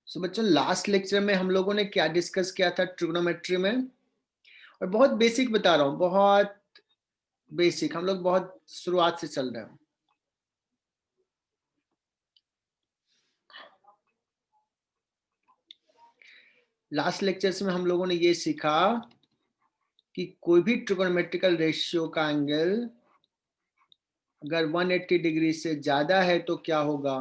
सो बच्चों last lecture में हम लोगों ने क्या डिस्कस किया था ट्रिग्नोमेट्री में, और बहुत बेसिक बता रहा हूँ, बहुत बेसिक, हम लोग बहुत शुरुआत से चल रहे हैं। लास्ट लेक्चर्स में हम लोगों ने ये सीखा कि कोई भी ट्रिग्नोमेट्रिकल रेशियो का एंगल अगर 180 डिग्री से ज्यादा है तो क्या होगा,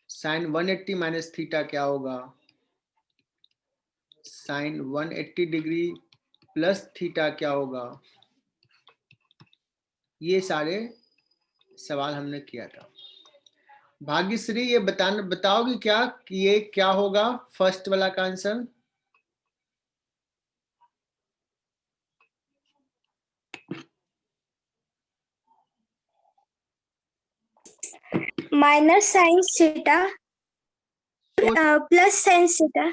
साइन 180 माइनस थीटा क्या होगा, साइन 180 डिग्री प्लस थीटा क्या होगा। ये सारे सवाल हमने किया था। भाग्यश्री ये बताओगी क्या कि ये क्या होगा फर्स्ट वाला का answer? Minus sine theta plus sine theta.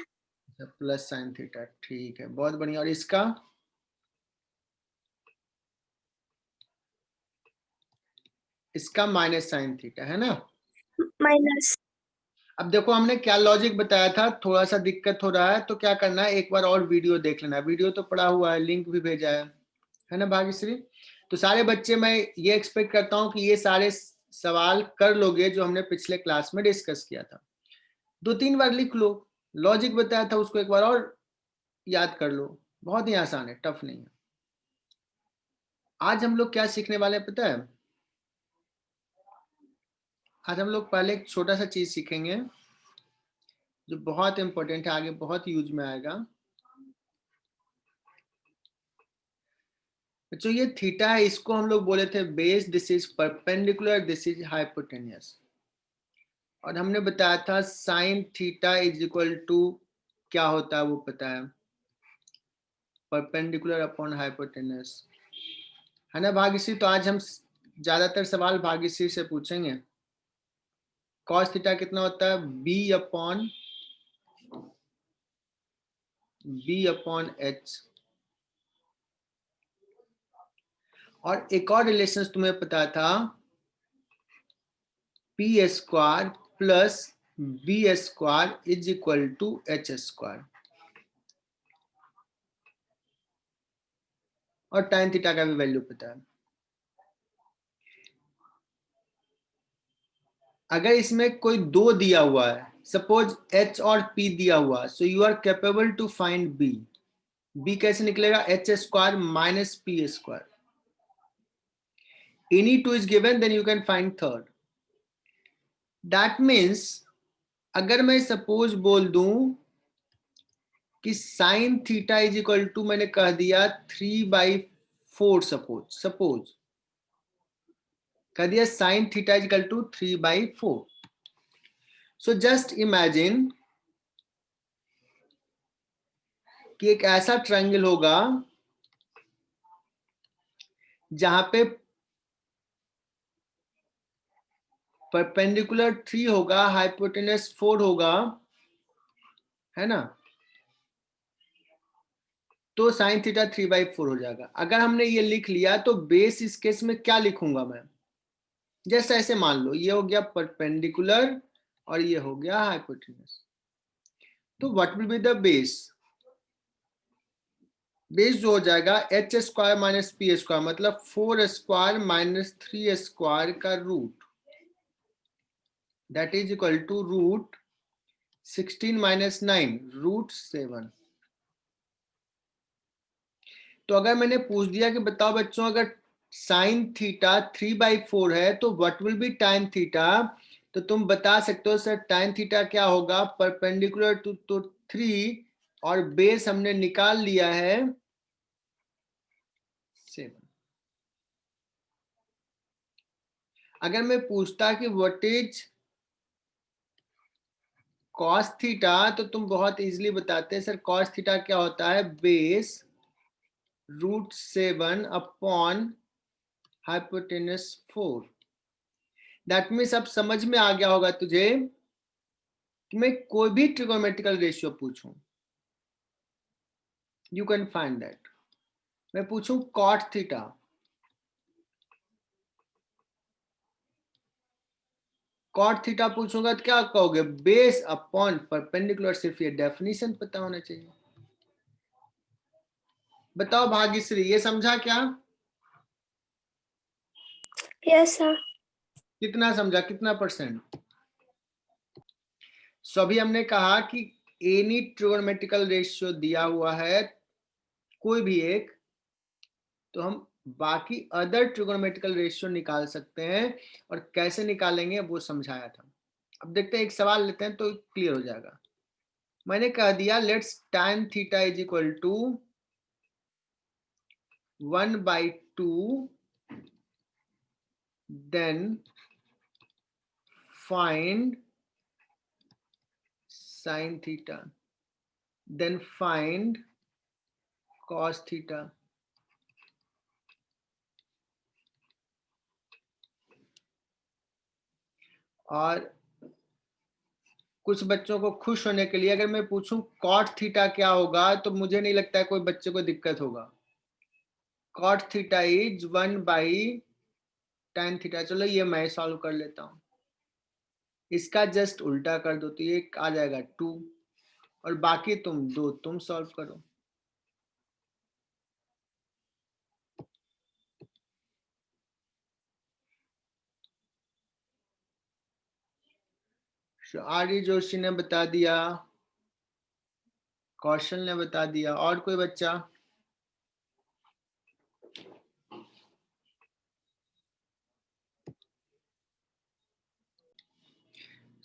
Plus sine theta, ठीक है, बहुत बढ़िया। और इसका माइनस साइन थीटा है ना। माइनस। अब देखो हमने क्या लॉजिक बताया था, थोड़ा सा दिक्कत हो रहा है तो क्या करना है, एक बार और वीडियो देख लेना। वीडियो तो पड़ा हुआ है, लिंक भी भेजा है ना भाग्यश्री। तो सारे बच्चे मैं ये एक्सपेक्ट करता हूँ कि ये सारे सवाल कर लोगे जो हमने पिछले क्लास में डिस्कस किया था। 2-3 बार लिख लो, लॉजिक बताया था उसको एक बार और याद कर लो, बहुत ही आसान है, टफ नहीं है। आज हम लोग क्या सीखने वाले हैं पता है? आज हम लोग पहले एक छोटा सा चीज सीखेंगे जो बहुत इंपॉर्टेंट है, आगे बहुत यूज में आएगा। बच्चों ये थीटा है, इसको हम लोग बोले थे base, this is perpendicular, this is hypotenuse. और हमने बताया था sine theta is equal to क्या होता है वो पता है, परपेंडिकुलर अपॉन हाइपोटेनियस, है ना भाग्यश्री। तो आज हम ज्यादातर सवाल भाग्यश्री से पूछेंगे। कॉस थीटा कितना होता है, बी अपॉन एच। और एक और रिलेशन तुम्हें पता था, P square plus B square is equal to H square. और टाइन थीटा का भी वैल्यू पता है। अगर इसमें कोई दो दिया हुआ है, सपोज एच और पी दिया हुआ, so you are capable to find B. B कैसे निकलेगा, H square minus P square. Any two is given then you can find third. That means अगर मैं सपोज बोल दूं कि sine theta is equal to, मैंने कह दिया 3/4, सपोज कह दिया sine theta is equal to 3/4। So just imagine कि एक ऐसा ट्रायंगल होगा जहां पे परपेंडिकुलर 3 होगा, हाइपोटेनस 4 होगा, है ना। तो साइन थीटा 3/4 हो जाएगा। अगर हमने ये लिख लिया तो बेस इस केस में क्या लिखूंगा मैं, जैसे ऐसे मान लो ये हो गया परपेंडिकुलर और ये हो गया हाइपोटेनस। तो what will be the base, base जो हो जाएगा H square minus P square, मतलब 4 स्क्वायर माइनस 3 स्क्वायर का root, that is equal to root 16 minus 9, root 7। तो अगर मैंने पूछ दिया कि बताओ बच्चों अगर साइन थीटा 3/4 है तो व्हाट विल बी टाइन थीटा, तो तुम बता सकते हो सर टाइन थीटा क्या होगा, परपेंडिकुलर टू 3 और बेस हमने निकाल लिया है 7। अगर मैं पूछता कि व्हाट इज कॉस थीटा, तो तुम बहुत इजीली बताते सर कॉस थीटा क्या होता है, base root 7 upon hypotenuse 4। That means अब समझ में आ गया होगा तुझे कि मैं कोई भी ट्रिगोनोमेट्रिकल रेशियो पूछूं, यू कैन फाइंड दैट। मैं पूछूं कॉट थीटा, कॉट थीटा पूछूंगा तो क्या कहोगे? Base upon perpendicular. सिर्फ ये डेफिनेशन पता होना चाहिए। बताओ भाग्यश्री, ये समझा क्या? Yes, sir. कितना समझा, कितना %? सो अभी हमने कहा कि एनी ट्रिगोनोमेट्रिकल रेशियो दिया हुआ है कोई भी एक, तो हम बाकी अदर ट्रिगोनोमेट्रिकल रेशियो निकाल सकते हैं, और कैसे निकालेंगे वो समझाया था। अब देखते हैं, एक सवाल लेते हैं तो क्लियर हो जाएगा। मैंने कह दिया let's tan theta is equal to 1/2, then find sin theta, then find cos theta. और कुछ बच्चों को खुश होने के लिए अगर मैं पूछूं cot थीटा क्या होगा, तो मुझे नहीं लगता है कोई बच्चे को दिक्कत होगा। cot theta is 1/tan theta. चलो ये मैं सॉल्व कर लेता हूं, इसका जस्ट उल्टा कर दो तो ये आ जाएगा 2, और बाकी तुम सॉल्व करो। आर्य जोशी ने बता दिया, कौशल ने बता दिया, और कोई बच्चा?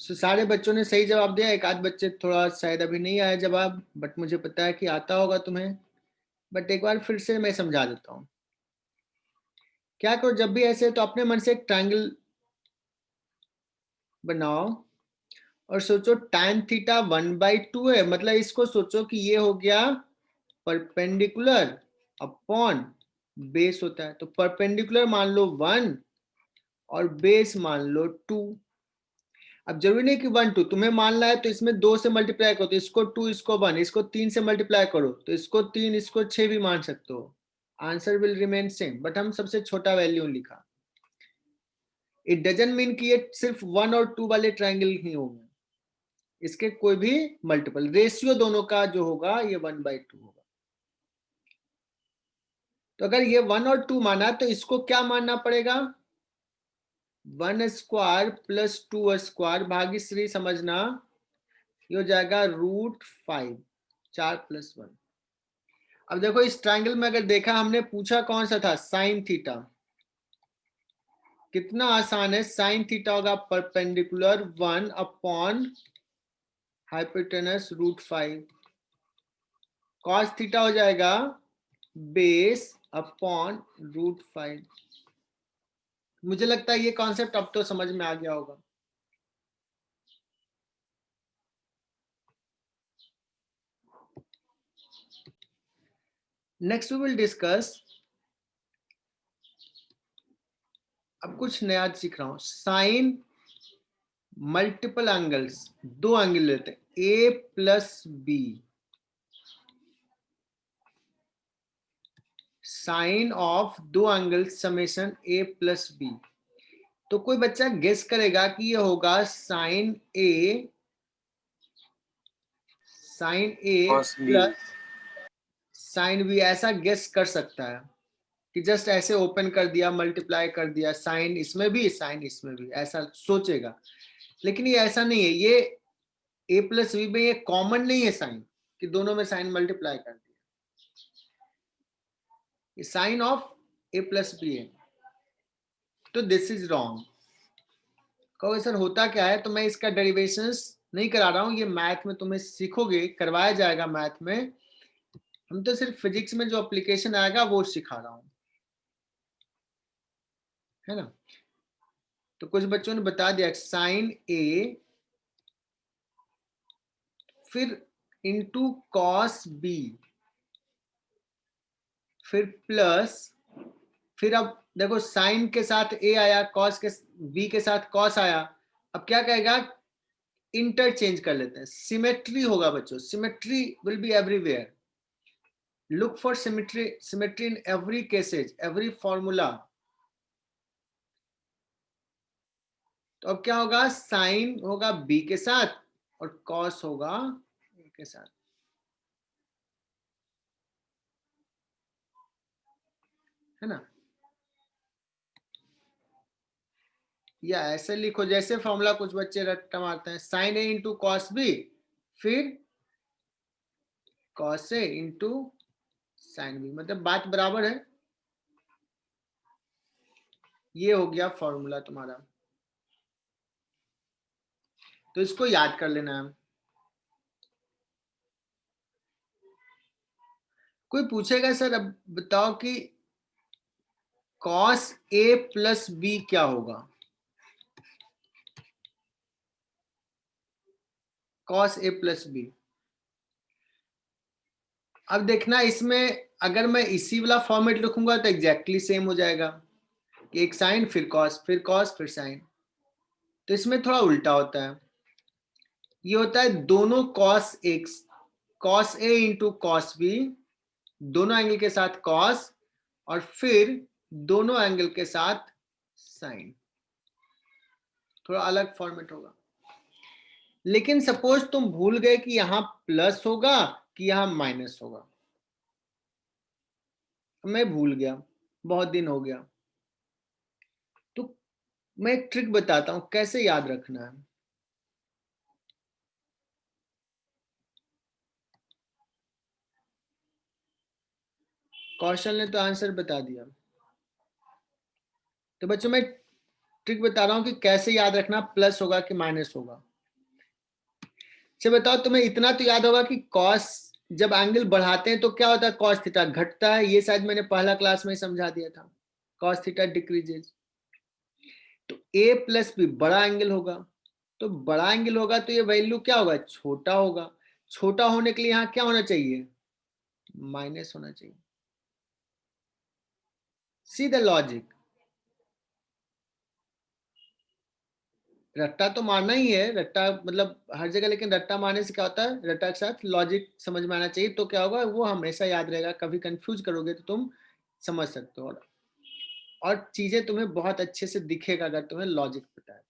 सारे बच्चों ने सही जवाब दिया। एक आध बच्चे थोड़ा शायद अभी नहीं आया जवाब, बट मुझे पता है कि आता होगा तुम्हें। बट एक बार फिर से मैं समझा देता हूँ। क्या करो, जब भी ऐसे तो अपने मन से एक ट्रायंगल बनाओ और सोचो tan थीटा 1/2 है, मतलब इसको सोचो कि ये हो गया परपेंडिकुलर अपॉन बेस होता है, तो परपेंडिकुलर मान लो 1 और बेस मान लो 2। अब जरूरी नहीं कि 1 2 तुम्हें मानना है, तो इसमें 2 से मल्टीप्लाई करो, तो इसको 2, इसको 1, इसको 3 से मल्टीप्लाई करो तो इसको 3, इसको 6 भी मान सकते हो। Answer will remain same, but हम सबसे छोटा वैल्यू लिखा। इट डजंट मीन कि ये सिर्फ 1 और 2 वाले ट्रायंगल ही होंगे, इसके कोई भी मल्टीपल। रेशियो दोनों का जो होगा ये 1/2 होगा। तो अगर ये 1 और 2 माना तो इसको क्या मानना पड़ेगा? 1 स्क्वायर प्लस 2 स्क्वायर, भाग्यश्री समझना, ये हो जाएगा √5, 4+1। अब देखो इस ट्रायंगल में अगर देखा, हमने पूछा कौन सा था? Sine theta. कितना आसान है, साइन थीटा होगा perpendicular 1 upon hypotenuse √5। Cos theta हो जाएगा बेस अपॉन √5। मुझे लगता है ये कॉन्सेप्ट अब तो समझ में आ गया होगा। नेक्स्ट वी विल डिस्कस, अब कुछ नया सीख रहा हूं, साइन मल्टीपल एंगल्स। 2 एंगल लेते हैं, A plus B, sine of 2 angle summation A plus B. तो कोई बच्चा गेस करेगा कि ये होगा sine A plus sine B, ऐसा गेस कर सकता है कि जस्ट ऐसे ओपन कर दिया, मल्टीप्लाई कर दिया, साइन इसमें भी साइन इसमें भी, ऐसा सोचेगा। लेकिन ये ऐसा नहीं है, ये ए प्लस बी में ये कॉमन नहीं है साइन कि दोनों में साइन मल्टीप्लाई कर दिया। ये sine of A plus B है, तो दिस इज रॉन्ग। कहो सर होता क्या है? तो मैं इसका डेरिवेशंस नहीं करा रहा हूं, ये मैथ में तुम्हें सीखोगे, करवाया जाएगा मैथ में। हम तो सिर्फ फिजिक्स में जो एप्लीकेशन आएगा वो सिखा रहा हूं, है ना। तो कुछ बच्चों ने बता दिया साइन ए फिर इंटू कॉस बी, फिर प्लस, फिर अब देखो साइन के साथ ए आया, कॉस के बी के साथ कॉस आया। अब क्या कहेगा? इंटरचेंज कर लेते हैं, सिमेट्री होगा बच्चों, symmetry will be everywhere. Look for symmetry in every cases, every formula. तो अब क्या होगा, साइन होगा बी के साथ और कॉस होगा ए के साथ, है ना। या ऐसे लिखो जैसे फॉर्मूला कुछ बच्चे रट्टा मारते हैं, sign A into cos B, फिर cos A into sine B, मतलब बात बराबर है। ये हो गया फॉर्मूला तुम्हारा, तो इसको याद कर लेना है। कोई पूछेगा सर अब बताओ कि कॉस ए प्लस बी क्या होगा, कॉस ए प्लस बी। अब देखना इसमें अगर मैं इसी वाला फॉर्मेट लिखूंगा तो एग्जैक्टली सेम हो जाएगा कि एक साइन फिर कॉस फिर कॉस फिर साइन। तो इसमें थोड़ा उल्टा होता है, ये होता है दोनों cos x, cos A into cos B, दोनों एंगल के साथ कॉस और फिर दोनों एंगल के साथ साइन। थोड़ा अलग फॉर्मेट होगा। लेकिन सपोज तुम भूल गए कि यहां प्लस होगा कि यहां माइनस होगा, मैं भूल गया, बहुत दिन हो गया, तो मैं एक ट्रिक बताता हूं कैसे याद रखना है। कौशल ने तो आंसर बता दिया, तो बच्चों मैं ट्रिक बता रहा हूं कि कैसे याद रखना प्लस होगा कि माइनस होगा। अच्छा बताओ, तुम्हें इतना तो याद होगा कि कॉस जब एंगल बढ़ाते हैं तो क्या होता है, कॉस थीटा घटता है, ये शायद मैंने पहला क्लास में ही समझा दिया था, कॉस थीटा डिक्रीजेज। तो ए प्लस बी बड़ा एंगल होगा, तो बड़ा एंगल होगा तो ये वैल्यू क्या होगा, छोटा होगा। छोटा होने के लिए यहाँ क्या होना चाहिए, माइनस होना चाहिए। सी द लॉजिक, रट्टा तो मारना ही है, रट्टा मतलब हर जगह, लेकिन रट्टा मारने से क्या होता है, रट्टा के साथ लॉजिक समझ में आना चाहिए, तो क्या होगा वो हमेशा याद रहेगा, कभी कंफ्यूज करोगे तो तुम समझ सकते हो, और चीजें तुम्हें बहुत अच्छे से दिखेगा अगर तुम्हें लॉजिक पता है।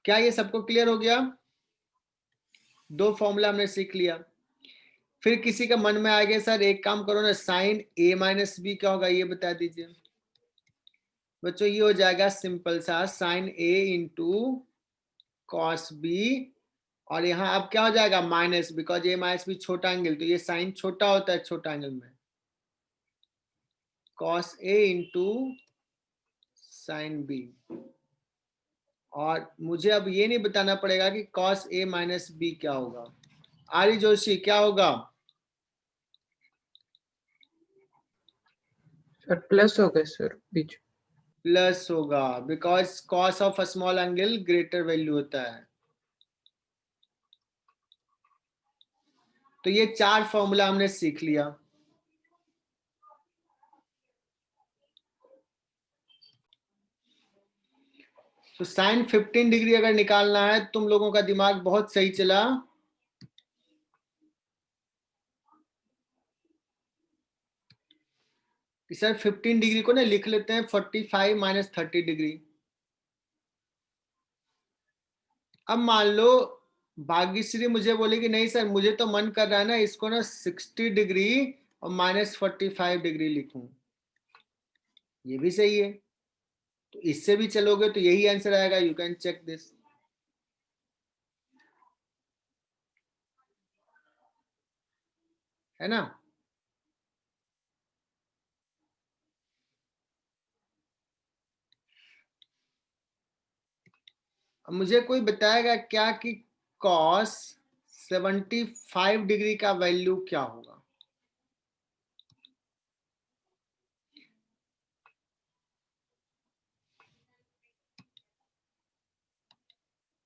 क्या ये सबको क्लियर हो गया, दो फॉर्मूला हमने सीख लिया। फिर किसी का मन में आ गया सर एक काम करो ना, साइन ए माइनस बी क्या होगा ये बता दीजिए। बच्चों ये हो जाएगा सिंपल सा, sine A into cos B, और यहाँ अब क्या हो जाएगा minus, because A minus B छोटा एंगल, तो ये साइन छोटा होता है छोटा एंगल में, cos A into sine B. और मुझे अब ये नहीं बताना पड़ेगा कि कॉस ए माइनस बी क्या होगा। आर्य जोशी क्या होगा, सर प्लस हो गए सर बीच। प्लस होगा, because cos of a small angle greater value होता है। तो ये चार फॉर्मूला हमने सीख लिया। तो साइन 15 डिग्री अगर निकालना है, तुम लोगों का दिमाग बहुत सही चला। कि सर 15 डिग्री को ना लिख लेते हैं 45 माइनस 30 डिग्री। अब मान लो भाग्यश्री मुझे बोले कि नहीं सर मुझे तो मन कर रहा है ना इसको ना 60 डिग्री और माइनस 45 डिग्री लिखूं, ये भी सही है। तो इससे भी चलोगे तो यही आंसर आएगा, यू कैन चेक दिस, है ना। अब मुझे कोई बताएगा क्या कि कॉस 75 डिग्री का वैल्यू क्या होगा।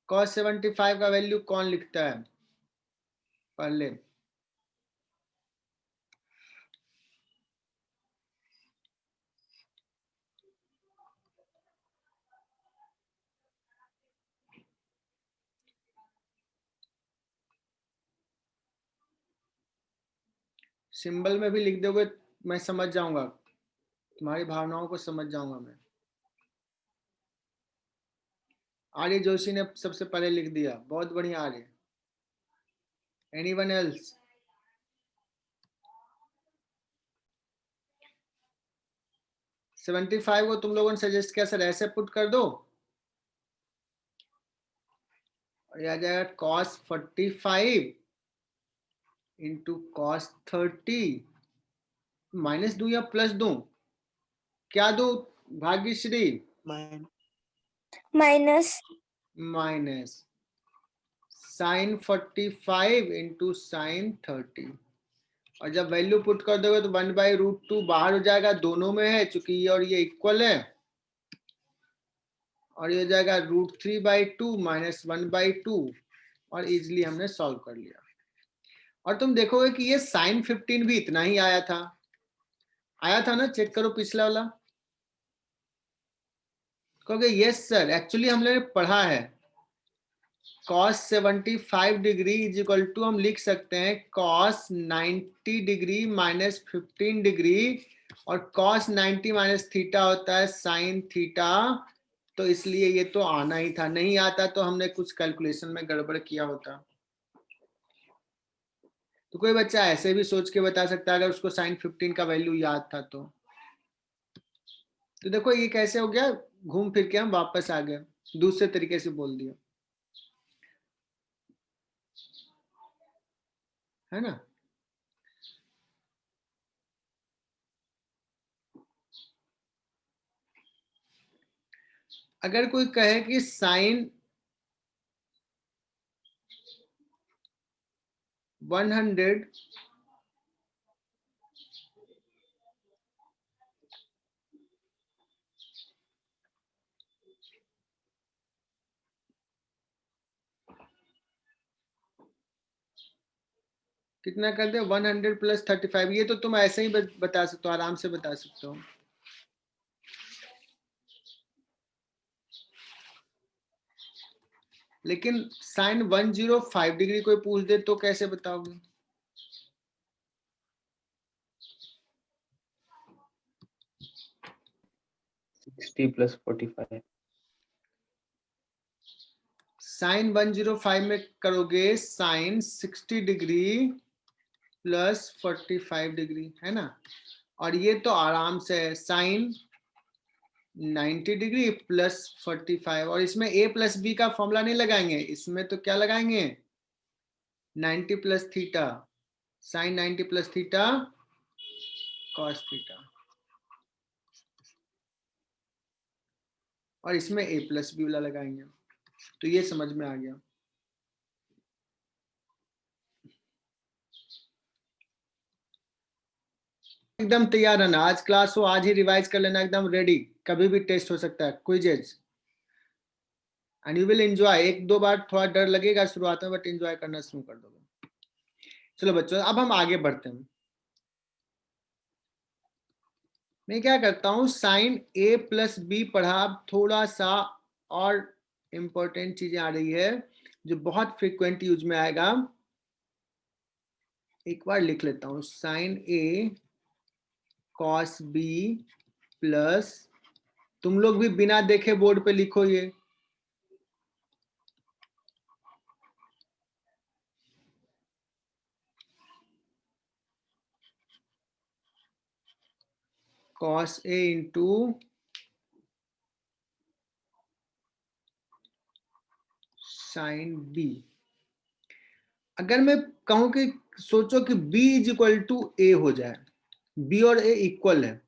कॉस 75 का वैल्यू कौन लिखता है पहले, सिंबल में भी लिख दोगे मैं समझ जाऊंगा। तुम्हारी भावनाओं को समझ जाऊंगा मैं। आर्य जोशी ने सबसे पहले लिख दिया, बहुत बढ़िया Arya. Anyone else? Seventy five को तुम लोगों ने सजेस्ट किया सर ऐसे पुट कर दो, और ये आ जाएगा cos 45 इंटू cos 30। माइनस दूं या प्लस दूं, क्या दूं Bhagyashree? Minus minus sin 45 into sin 30, और जब वैल्यू पुट कर दोगे तो 1/√2 बाहर हो जाएगा, दोनों में है चूंकि ये और ये इक्वल है, और ये हो जाएगा √3/2 माइनस 1/2, और इजिली हमने सॉल्व कर लिया। और तुम देखोगे कि ये sin 15 भी इतना ही आया था ना, चेक करो पिछला वाला। कहोगे यस सर, एक्चुअली हमने पढ़ा है cos 75 degree is equal to हम लिख सकते हैं cos 90 डिग्री माइनस 15 डिग्री, और cos 90 माइनस थीटा होता है sin थीटा, तो इसलिए ये तो आना ही था। नहीं आता तो हमने कुछ कैलकुलेशन में गड़बड़ किया होता। तो कोई बच्चा ऐसे भी सोच के बता सकता है अगर उसको sin 15 का वैल्यू याद था तो देखो ये कैसे हो गया, घूम फिर के हम वापस आ गए, दूसरे तरीके से बोल दिया, है ना। अगर कोई कहे कि sin 100 कितना कर दे, 100 प्लस 35, ये तो तुम ऐसे ही बता सकते हो, आराम से बता सकते हो। लेकिन sin 105 डिग्री कोई पूछ दे तो कैसे बताओगे? +60 45। sin 105 में करोगे sin 60 डिग्री प्लस 45 डिग्री, है ना। और ये तो आराम से है sin 90 डिग्री प्लस 45, और इसमें a प्लस बी का फॉर्मूला नहीं लगाएंगे, इसमें तो क्या लगाएंगे 90 plus theta, sin 90 plus theta cos theta, और इसमें a प्लस बी वाला लगाएंगे। तो ये समझ में आ गया। एकदम तैयार रहना, आज क्लास हो आज ही रिवाइज कर लेना, एकदम रेडी, कभी भी टेस्ट हो सकता है, quizzes, and you will enjoy. एक दो बार थोड़ा डर लगेगा शुरुआत में, बट एंजॉय करना शुरू कर दोगे। चलो बच्चों अब हम आगे बढ़ते हैं। मैं क्या करता हूं, साइन a प्लस बी पढ़ा, अब थोड़ा सा और इंपॉर्टेंट चीजें आ रही है जो बहुत फ्रीक्वेंट यूज में आएगा। एक बार लिख लेता हूं, sine a cos b plus, तुम लोग भी बिना देखे बोर्ड पे लिखो ये, cos a into sine b। अगर मैं कहूं कि सोचो कि b is equal to a हो जाए, b और a इक्वल है,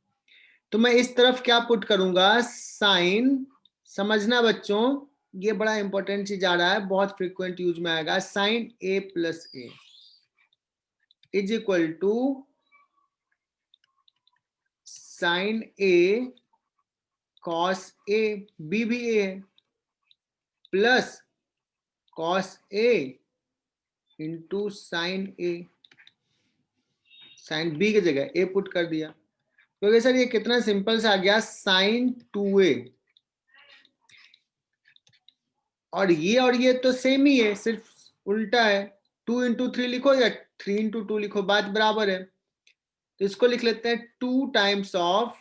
तो मैं इस तरफ क्या पुट करूंगा, साइन, समझना बच्चों ये बड़ा इंपॉर्टेंट चीज आ रहा है, बहुत फ्रीक्वेंट यूज में आएगा, sine a plus a is equal to sine a cos a, b भी a है, plus cos a into sine a, sine b की जगह a पुट कर दिया, क्योंकि सर ये कितना सिंपल सा आ गया, साइन 2a, और ये तो सेम ही है, सिर्फ उल्टा है, 2 इंटू 3 लिखो या 3 इंटू 2 लिखो, बात बराबर है। तो इसको लिख लेते हैं 2 times of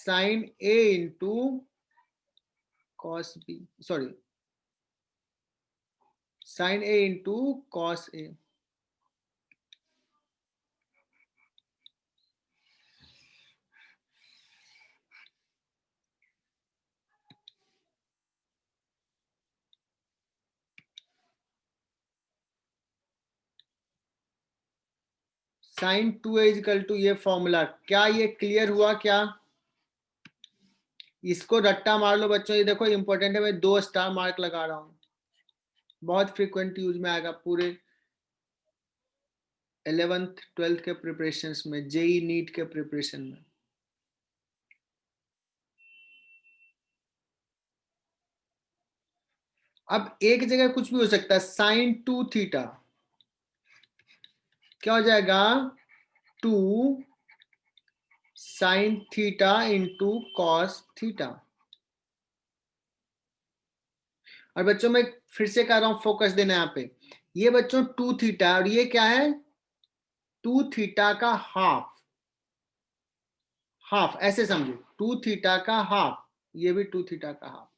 sine A into cos B, sorry sine A into cos A. Sine 2a is equal to ये फॉर्मूला, क्या ये क्लियर हुआ क्या? इसको रट्टा मार लो बच्चों, ये देखो इंपॉर्टेंट है, मैं 2 स्टार मार्क लगा रहा हूं, बहुत फ्रीक्वेंट यूज में आएगा पूरे 11th 12th के प्रिपरेशंस में, जेई नीट के प्रिपरेशन में। अब एक जगह कुछ भी हो सकता है, साइन 2 थीटा क्या हो जाएगा? 2 sine theta into cos theta. और बच्चों मैं फिर से कह रहा हूं, फोकस देना यहाँ पे, ये बच्चों 2 थीटा और ये क्या है? 2 थीटा का हाफ, हाफ ऐसे समझो, 2 थीटा का हाफ, ये भी 2 थीटा का हाफ।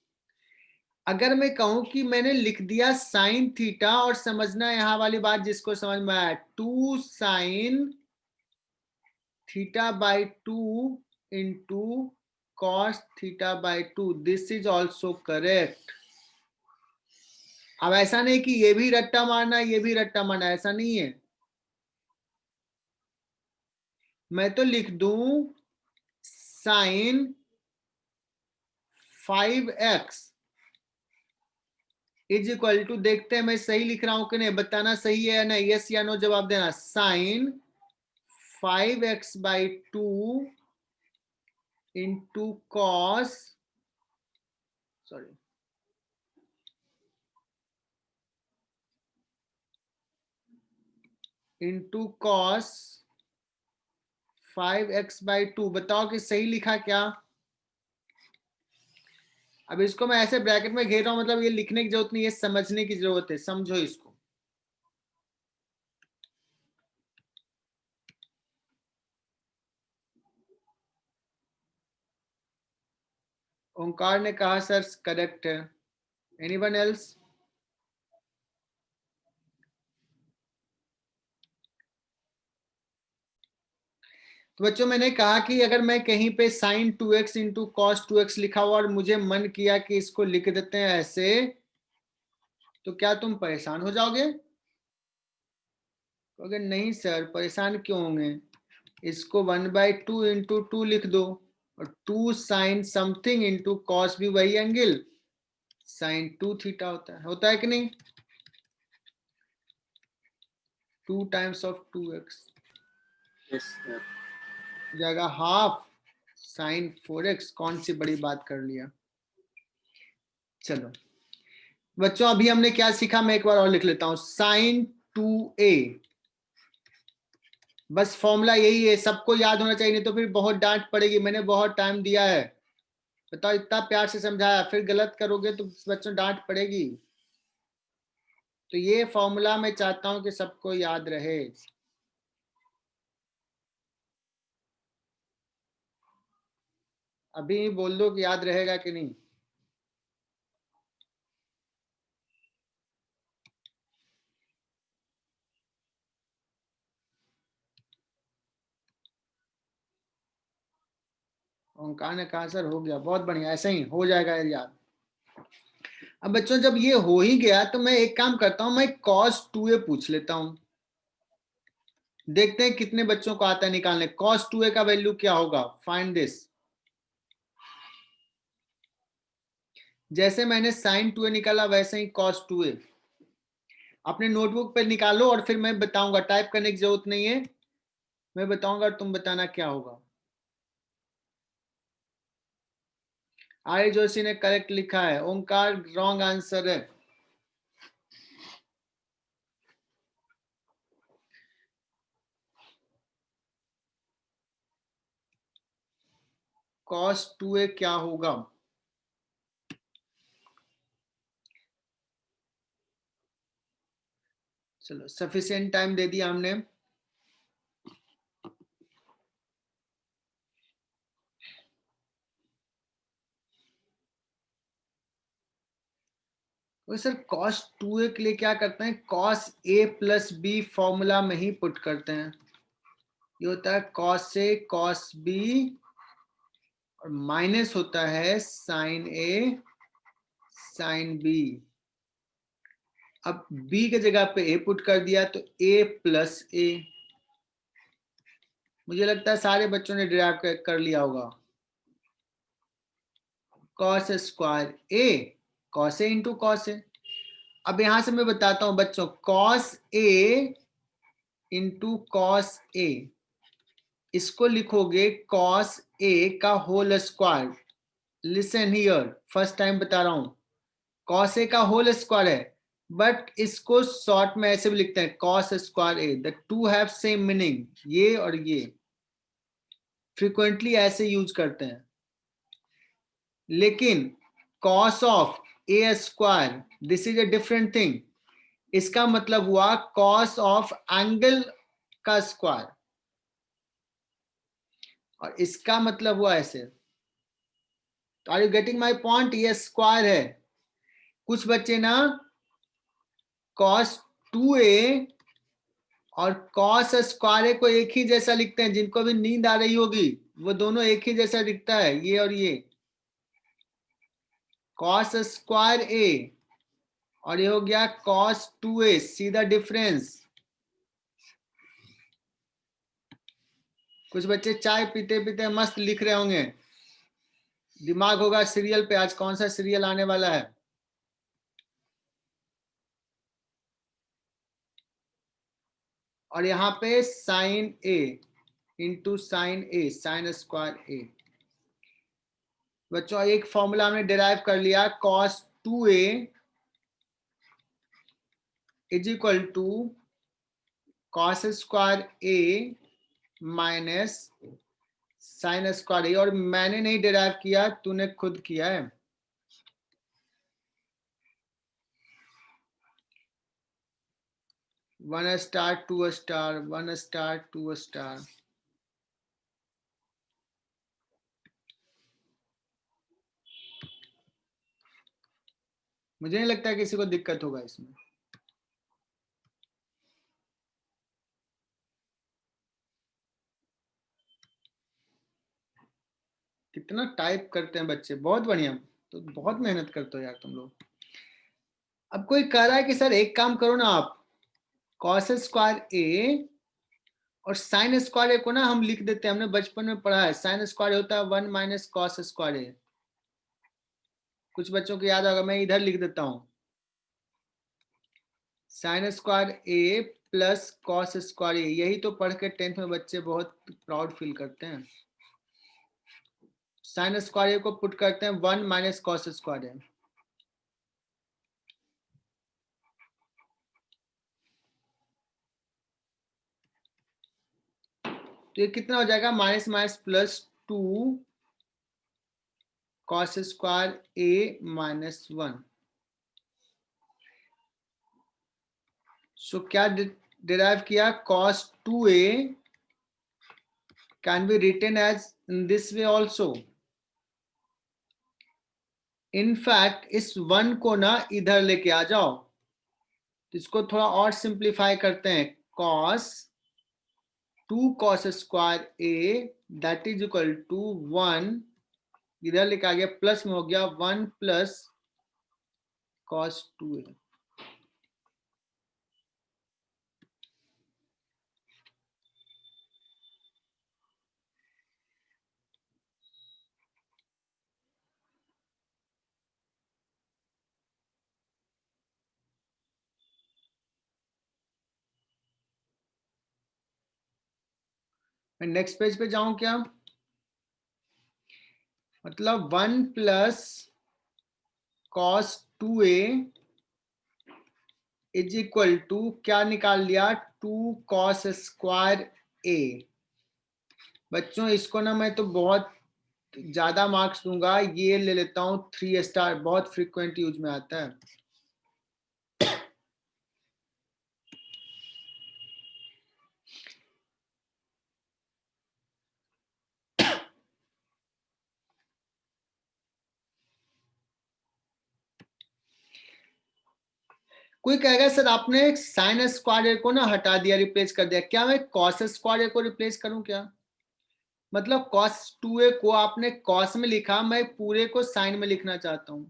अगर मैं कहूं कि मैंने लिख दिया साइन थीटा, और समझना यहां वाली बात जिसको समझ में आया, 2 sine theta by 2 into cos theta by 2, this is also correct. अब ऐसा नहीं कि ये भी रट्टा मारना ये भी रट्टा मारना, ऐसा नहीं है। मैं तो लिख दूं sign 5x is equal to, देखते हैं मैं सही लिख रहा हूं कि नहीं, बताना सही है या नहीं, यस या नो जवाब देना। Sine 5x by 2 into cos, sorry into cos 5x by 2, बताओ कि सही लिखा क्या? अब इसको मैं ऐसे ब्रैकेट में घेर रहा हूं, मतलब ये लिखने की जरूरत नहीं है, समझने की जरूरत है, समझो इसको। ओंकार ने कहा सर करेक्ट है, एनीवन एल्स? तो बच्चों मैंने कहा कि अगर मैं कहीं पे sign 2x into cos 2x लिखा हुआ और मुझे मन किया कि इसको लिख देते हैं ऐसे, तो क्या तुम परेशान हो जाओगे? अगर नहीं सर परेशान क्यों होंगे, इसको 1/2 इंटू 2 लिख दो, और 2 साइन समथिंग इंटू कॉस भी वही एंगल, साइन 2 थीटा होता है कि नहीं? 2 टाइम्स ऑफ 2x जाएगा हाफ साइन 4x, कौन सी बड़ी बात कर लिया। चलो बच्चों अभी हमने क्या सीखा, मैं एक बार और लिख लेता हूं, साइन 2a, बस फॉर्मूला यही है, सबको याद होना चाहिए, नहीं तो फिर बहुत डांट पड़ेगी, मैंने बहुत टाइम दिया है, बताओ इतना प्यार से समझाया, फिर गलत करोगे तो बच्चों डांट पड़ेगी। तो ये फॉर्मूला मैं चाहता हूं कि सबको याद रहे। अभी बोल दो कि याद रहेगा कि नहीं। ओंकार ने कहा सर हो गया, बहुत बढ़िया, ऐसे ही हो जाएगा याद। अब बच्चों जब ये हो ही गया तो मैं एक काम करता हूं, मैं cos 2a पूछ लेता हूं, देखते हैं कितने बच्चों को आता है निकालने। cos 2a का वैल्यू क्या होगा, फाइंड दिस। जैसे मैंने sin 2a निकाला वैसे ही cos 2a, अपने नोटबुक पे निकालो और फिर मैं बताऊंगा, टाइप करने की जरूरत नहीं है, मैं बताऊंगा तुम बताना क्या होगा। आर्य जोशी ने करेक्ट लिखा है, ओंकार रॉन्ग आंसर है। cos 2a क्या होगा? चलो सफिशिएंट टाइम दे दिया हमने। तो सर cos 2a के लिए क्या करते हैं, cos a plus b formula में ही पुट करते हैं। ये होता है cos a cos b और माइनस होता है sin a sin b। अब b के जगह पे a पुट कर दिया तो a प्लस a। मुझे लगता है सारे बच्चों ने डिराइव कर लिया होगा। cos square a cos a into cos a। अब यहां से मैं बताता हूं बच्चों, cos a into cos a, इसको लिखोगे cos a का whole square. Listen here, first time बता रहा हूं, cos a का होल स्क्वायर है, बट इसको शॉर्ट में ऐसे भी लिखते हैं cos square a। The two have same meaning, ये और ये फ्रीक्वेंटली ऐसे यूज करते हैं। लेकिन cos of a square, this is a different thing. इसका मतलब हुआ cos ऑफ एंगल का स्क्वायर, और इसका मतलब हुआ ऐसे। Are you getting my point? ये स्क्वायर है। कुछ बच्चे ना cos 2a और cos स्क्वायर को एक ही जैसा लिखते हैं, जिनको भी नींद आ रही होगी वो दोनों एक ही जैसा दिखता है, ये और ये। cos स्क्वायर a और ये हो गया cos 2a। See the difference. कुछ बच्चे चाय पीते पीते मस्त लिख रहे होंगे, दिमाग होगा सीरियल पे, आज कौन सा सीरियल आने वाला है। और यहाँ पे sine A into sine A, sine square A. बच्चों एक फॉर्मूला हमने डिराइव कर लिया, cos 2a is equal to cos square a minus sine square A. और मैंने नहीं डिराइव किया, तूने खुद किया है। One star two star, one star two star. मुझे नहीं लगता किसी को दिक्कत होगा इसमें। कितना टाइप करते हैं बच्चे, बहुत बढ़िया। तो बहुत मेहनत करते हो यार तुम लोग। अब कोई कह रहा है कि सर एक काम करो ना आप, cos स्क्वायर ए और साइन स्क्वायर ए को ना हम लिख देते हैं, हमने बचपन में पढ़ा है, साइन स्क्वायर होता है 1 माइनस कॉस स्क्वायर ए। कुछ बच्चों को याद होगा, मैं इधर लिख देता हूं, साइन स्क्वायर ए प्लस कॉस स्क्वायर ए। यही तो पढ़ के 10th में बच्चे बहुत प्राउड फील करते हैं। साइन स्क्वायर ए को पुट करते हैं 1 माइनस कॉस स्क्वायर ए। तो ये कितना हो जाएगा, minus minus plus 2 cos square A minus 1। So क्या डिराइव किया, cos 2a can be written as in this way also। in fact इस 1 को ना इधर लेके आ जाओ, तो इसको थोड़ा और सिंप्लीफाई करते हैं, cos 2 cos square a that is equal to 1, इधर लेके आ गया, प्लस में हो गया 1 प्लस cos 2a। मैं नेक्स्ट पेज पे जाऊं क्या, मतलब 1 plus cos 2a is equal to क्या निकाल लिया, 2 cos स्क्वायर a। बच्चों इसको ना मैं तो बहुत ज्यादा मार्क्स दूंगा, ये ले लेता हूं 3 स्टार, बहुत फ्रीक्वेंट यूज में आता है। कोई कहेगा सर आपने साइन स्क्वायर ए को ना हटा दिया, रिप्लेस कर दिया, क्या मैं कॉस स्क्वायर ए को रिप्लेस करूं क्या? मतलब cos 2a को आपने cos में लिखा, मैं पूरे को साइन में लिखना चाहता हूं,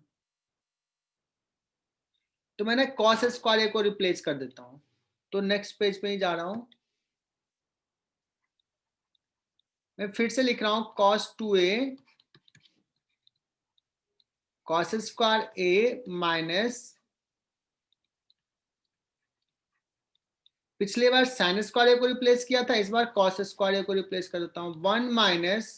तो मैंने cos स्क्वायर ए को रिप्लेस कर देता हूं। तो नेक्स्ट पेज पे ही जा रहा हूं, मैं फिर से लिख रहा हूं cos 2a cos square A minus, पिछले बार साइन स्क्वायर ए को रिप्लेस किया था, इस बार cos स्क्वायर ए को रिप्लेस कर देता हूं। 1 माइनस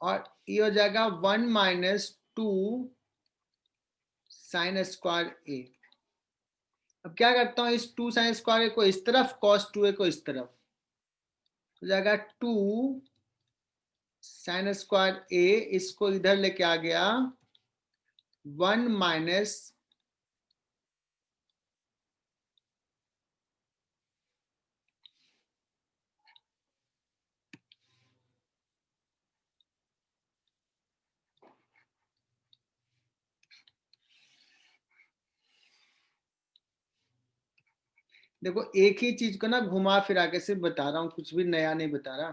और ये हो जाएगा 1 माइनस 2 साइन स्क्वायर ए। अब क्या करता हूं, इस 2 साइन स्क्वायर ए को इस तरफ, cos 2a को इस तरफ, हो जाएगा 2 साइन स्क्वायर ए, इसको इधर लेके आ गया 1 माइनस देखो एक ही चीज को ना घुमा फिरा के सिर्फ बता रहा हूं, कुछ भी नया नहीं बता रहा।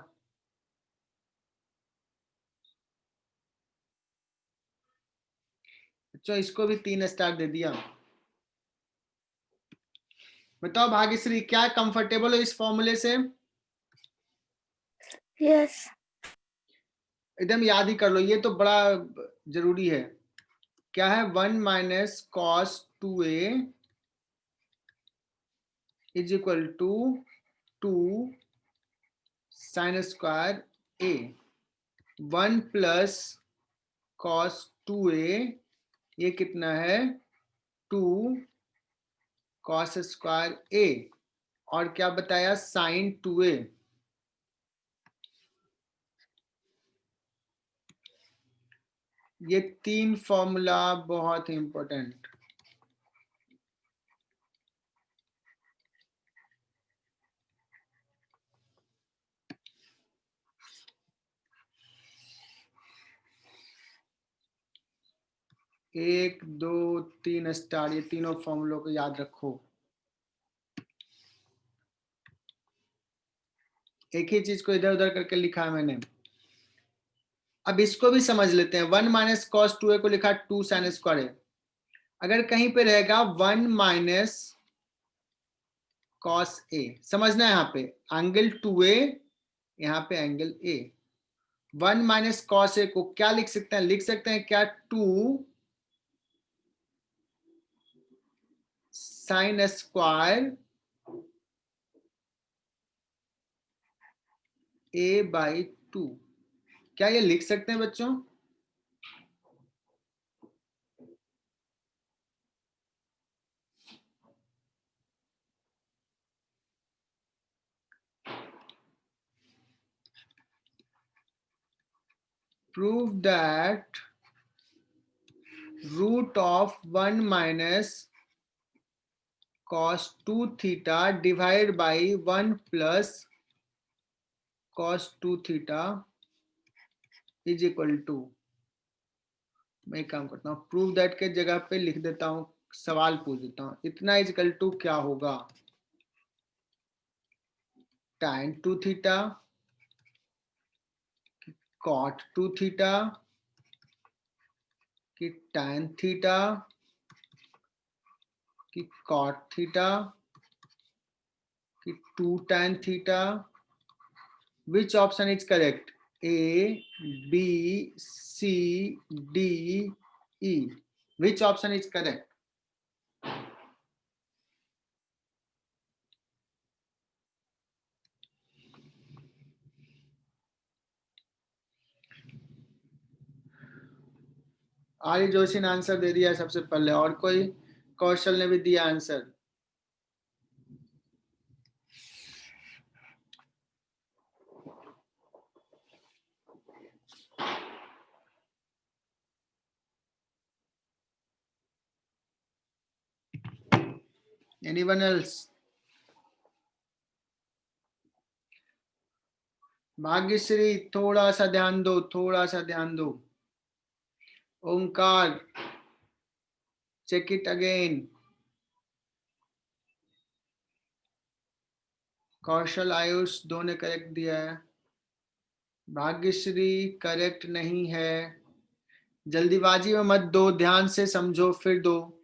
बच्चों इसको भी 3 स्टार दे दिया। बताओ भाग्यश्री, क्या कंफर्टेबल हो इस फॉर्मूले से? Yes. एकदम याद ही कर लो, ये तो बड़ा जरूरी है। क्या है? 1 minus cos 2a is equal to 2 sine square A. 1 plus cos 2a, ये कितना है? 2 cos स्क्वायर ए, और क्या बताया? Sign 2a। ये 3 फॉर्मूला बहुत इंपॉर्टेंट। एक, दो, 3 स्टार, ये तीनों फॉर्मूलों को याद रखो। एक ही चीज को इधर उधर करके लिखा है मैंने। अब इसको भी समझ लेते हैं। 1 माइनस कॉस 2a को लिखा 2 साइन स्क्वायर ए। अगर कहीं पे रहेगा 1 माइनस कॉस ए, समझना है यहाँ पे एंगल 2a, यहाँ पे angle A. 1 minus cos A को क्या लिख सकते हैं? लिख सकते हैं क्या? 2 साइन स्क्वायर ए बाई 2। क्या ये लिख सकते हैं बच्चों? Prove that root of 1 minus cos 2 theta divided by 1 plus cos 2 theta is equal to, मैं एक काम करता हूँ, प्रूव दैट के जगह पे लिख देता हूँ, सवाल पूछ देता हूँ, इतना इज इक्वल टू क्या होगा? tan 2 थीटा, cot 2 थीटा, कि tan थीटा, कि cot थीटा, कि 2 tan theta. Which option is correct? A, B, C, D, E. Which option is correct? आर्य जोशी ने आंसर दे दिया सबसे पहले, और कोई? कौशल ने भी दिया आंसर। Anyone else? भाग्यश्री थोड़ा सा ध्यान दो, थोड़ा सा ध्यान दो। ओंकार, चेक इट अगेन। कौशल, आयुष, दो ने करेक्ट दिया है। भाग्यश्री करेक्ट नहीं है। जल्दीबाजी में मत दो, ध्यान से समझो फिर दो।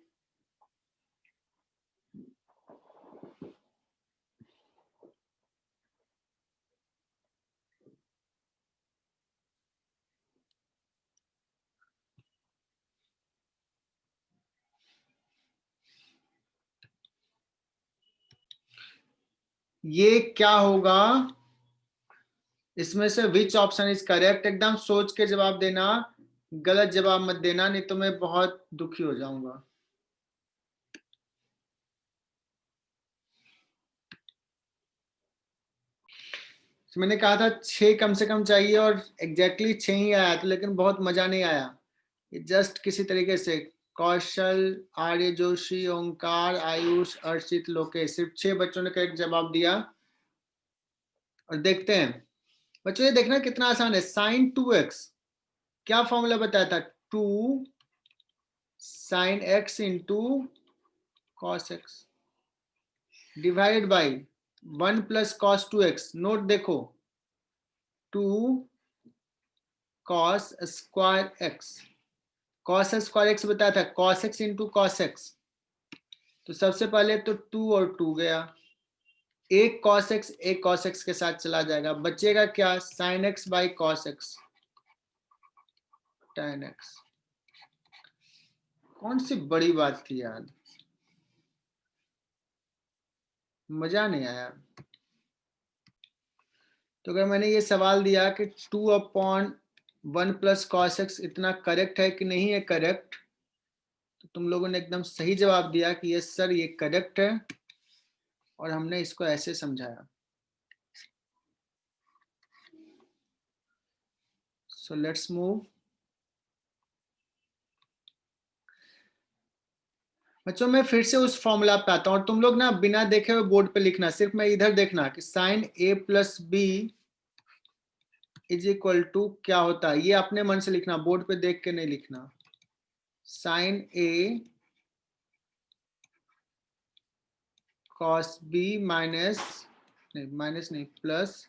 ये क्या होगा? इसमें से विच ऑप्शन इज करेक्ट? एकदम सोच के जवाब देना, गलत जवाब मत देना, नहीं तो मैं बहुत दुखी हो जाऊंगा। मैंने कहा था 6 कम से कम चाहिए और एग्जैक्टली 6 ही आया था, लेकिन बहुत मजा नहीं आया। ये जस्ट किसी तरीके से कौशल, आर्य जोशी, ओंकार, आयुष, अर्चित, लोकेश, सिर्फ 6 बच्चों ने करेक्ट जवाब दिया। और देखते हैं बच्चों, ये देखना कितना आसान है। साइन 2x क्या फॉर्मूला बताया था? 2 sine x into cos x divided by 1 plus cos 2x। Note देखो, 2 cos square x, cos square x बताया था, cos x into cos x। तो सबसे पहले तो 2 और 2 गया, एक कॉस x एक कॉस x के साथ चला जाएगा, बचेगा क्या? Sine x by cos x tan x। कौन सी बड़ी बात थी यार, मजा नहीं आया। तो अगर मैंने ये सवाल दिया कि 2/1 प्लस कॉस एक्स इतना करेक्ट है कि नहीं है करेक्ट, तो तुम लोगों ने एकदम सही जवाब दिया कि यस सर ये करेक्ट है, और हमने इसको ऐसे समझाया। So let's move. बच्चों मैं फिर से उस फॉर्मूला पे आता हूँ, और तुम लोग ना बिना देखे हुए बोर्ड पे लिखना, सिर्फ मैं इधर देखना कि sine a plus B is equal to क्या होता है, ये अपने मन से लिखना, बोर्ड पे देख के नहीं लिखना। Sine a cos B minus नहीं प्लस,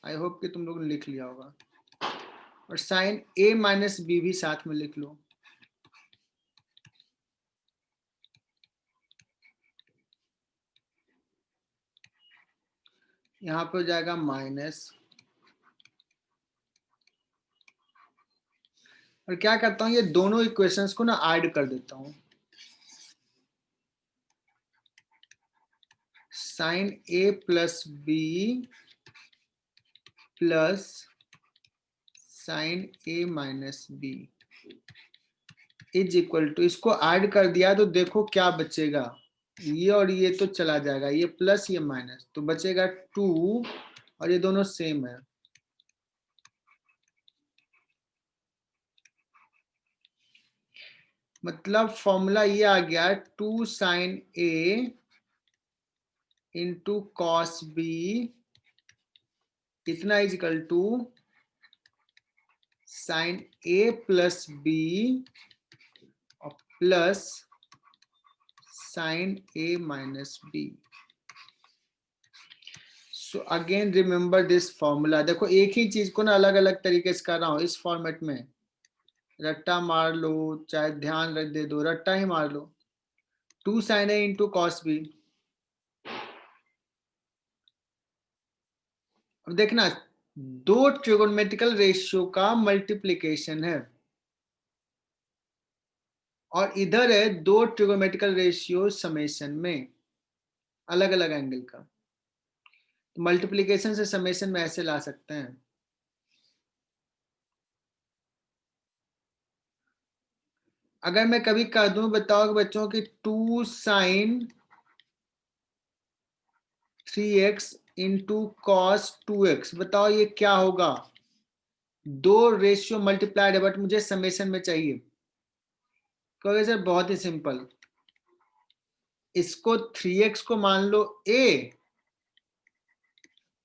आई होप कि तुम लोगों ने लिख लिया होगा, और साइन a माइनस बी भी साथ में लिख लो। यहां पर हो जाएगा माइनस, और क्या करता हूं, ये दोनों इक्वेशंस को ना ऐड कर देता हूं। Sine a plus B plus sine a minus B is equal to, इसको ऐड कर दिया तो देखो क्या बचेगा, ये और ये तो चला जाएगा, ये प्लस ये माइनस, तो बचेगा 2, और ये दोनों सेम है। मतलब फॉर्मूला ये आ गया 2 sine a into cos B इतना is equal to sine a plus B और plus sine a minus B. So again remember this formula. देखो एक ही चीज को ना अलग अलग तरीके से कर रहा हूं, इस फॉर्मेट में रट्टा मार लो चाहे ध्यान रख दे दो, रट्टा ही मार लो। 2 sine a into cos B, अब देखना दो ट्रिगोनोमेट्रिकल रेशियो का मल्टीप्लीकेशन है, और इधर है दो ट्रिगोनोमेट्रिकल रेशियो समेशन में अलग अलग एंगल का। तो मल्टीप्लीकेशन से समेशन में ऐसे ला सकते हैं। अगर मैं कभी कह दूं, बताओ बच्चों कि 2 sign 3x into cos 2x, बताओ ये क्या होगा? दो रेशियो मल्टीप्लाइड है बट मुझे समेशन में चाहिए। कहोगे सर बहुत ही सिंपल, इसको 3x को मान लो a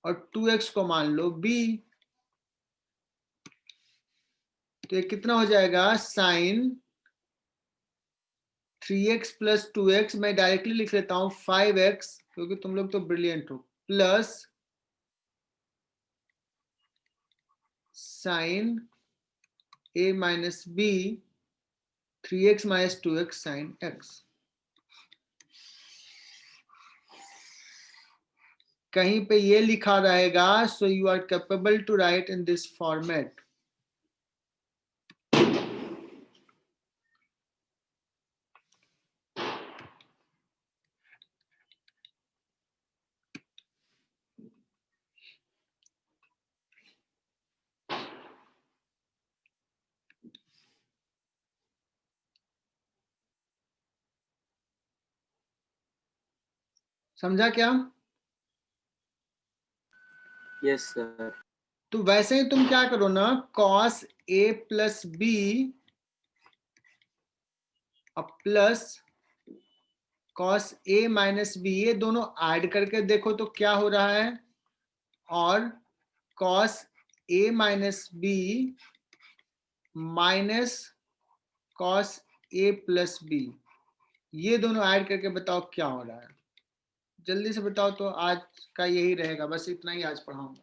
और 2x को मान लो b, तो ये कितना हो जाएगा साइन 3x प्लस 2x, मैं डायरेक्टली लिख लेता हूं 5x, क्योंकि तुम लोग तो ब्रिलियंट हो, plus sine a minus b 3x minus 2x sine x। कहीं पे ये लिखा रहेगा, so you are capable to write in this format. समझा क्या? Yes, sir. तो वैसे ही तुम क्या करो ना, cos a plus B plus cos a minus B, ये दोनों ऐड करके देखो तो क्या हो रहा है, और cos a minus B minus cos a plus B, ये दोनों ऐड करके बताओ क्या हो रहा है। जल्दी से बताओ। तो आज का यही रहेगा, बस इतना ही आज पढ़ाऊंगा।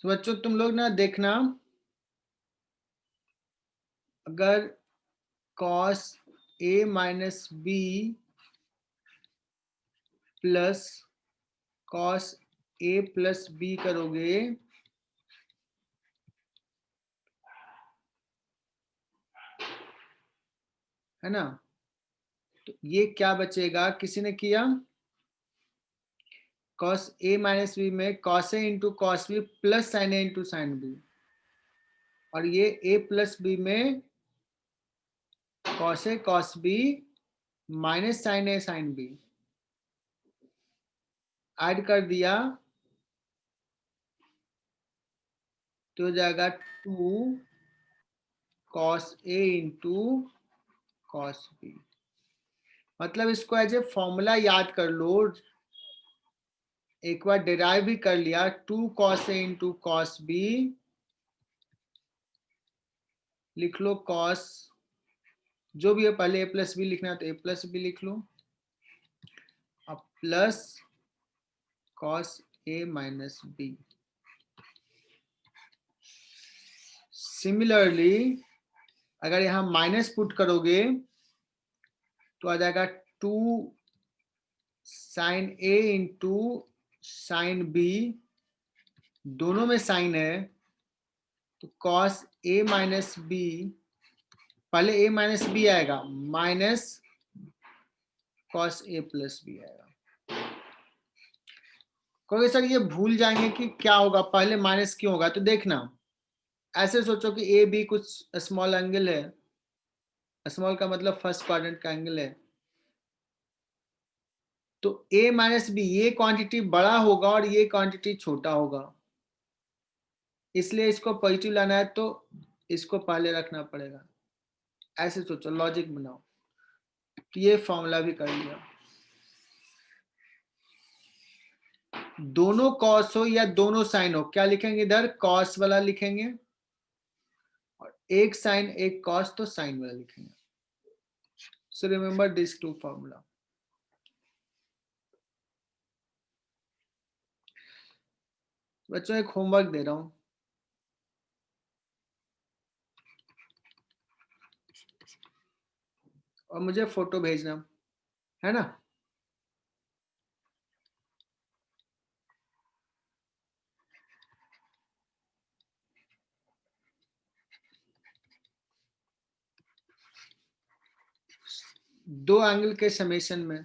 तो बच्चों तुम लोग ना देखना, अगर cos a minus B plus cos a plus B करोगे, है ना, तो ये क्या बचेगा, किसी ने किया cos a माइनस बी में cos a into cos B plus sine a into sine B, और ये a प्लस बी में cos a cos b minus sine a sine B add कर दिया, तो हो जाएगा 2 cos a into cos b। मतलब इसको एज ए फॉर्मूला याद कर लो, एक बार डिराइव भी कर लिया, 2 cos a into cos b, लिख लो cos, जो भी है पहले a प्लस बी लिखना है तो a प्लस बी लिख लो, अब plus cos a minus B. Similarly अगर यहां माइनस पुट करोगे तो आ जाएगा 2 sine a into sine b, दोनों में साइन है, तो cos a माइनस बी, पहले a माइनस बी आएगा, minus cos a plus B आएगा। क्योंकि सर ये भूल जाएंगे कि क्या होगा, पहले माइनस क्यों होगा, तो देखना ऐसे सोचो कि ए बी कुछ स्मॉल एंगल है, स्मॉल का मतलब फर्स्ट क्वाड्रेंट का एंगल है, तो a माइनस बी ये क्वांटिटी बड़ा होगा और ये क्वांटिटी छोटा होगा, इसलिए इसको पॉजिटिव लाना है तो इसको पहले रखना पड़ेगा। ऐसे सोचो, लॉजिक बनाओ। तो ये फॉर्मूला भी कर लिया। दोनों कॉस हो या दोनों साइन हो, क्या लिखेंगे इधर, कॉस वाला लिखेंगे, और एक साइन एक कॉस तो साइन वाला लिखेंगे। So remember this two formula. बच्चों एक होमवर्क दे रहा हूं, और मुझे फोटो भेजना, है ना। दो एंगल के समेशन में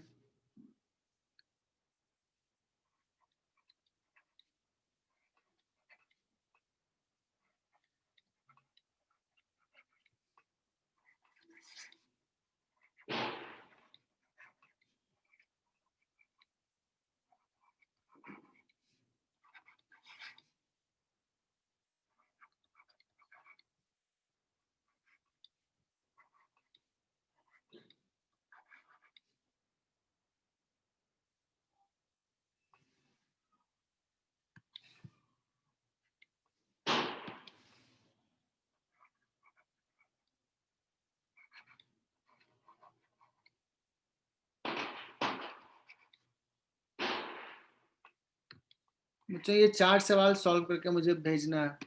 बच्चों ये 4 सवाल सॉल्व करके मुझे भेजना है.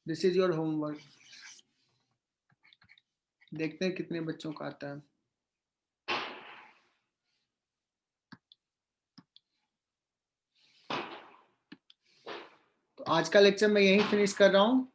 This is your homework. देखते हैं कितने बच्चों को आता है. तो आज का लेक्चर मैं यहीं फिनिश कर रहा हूँ.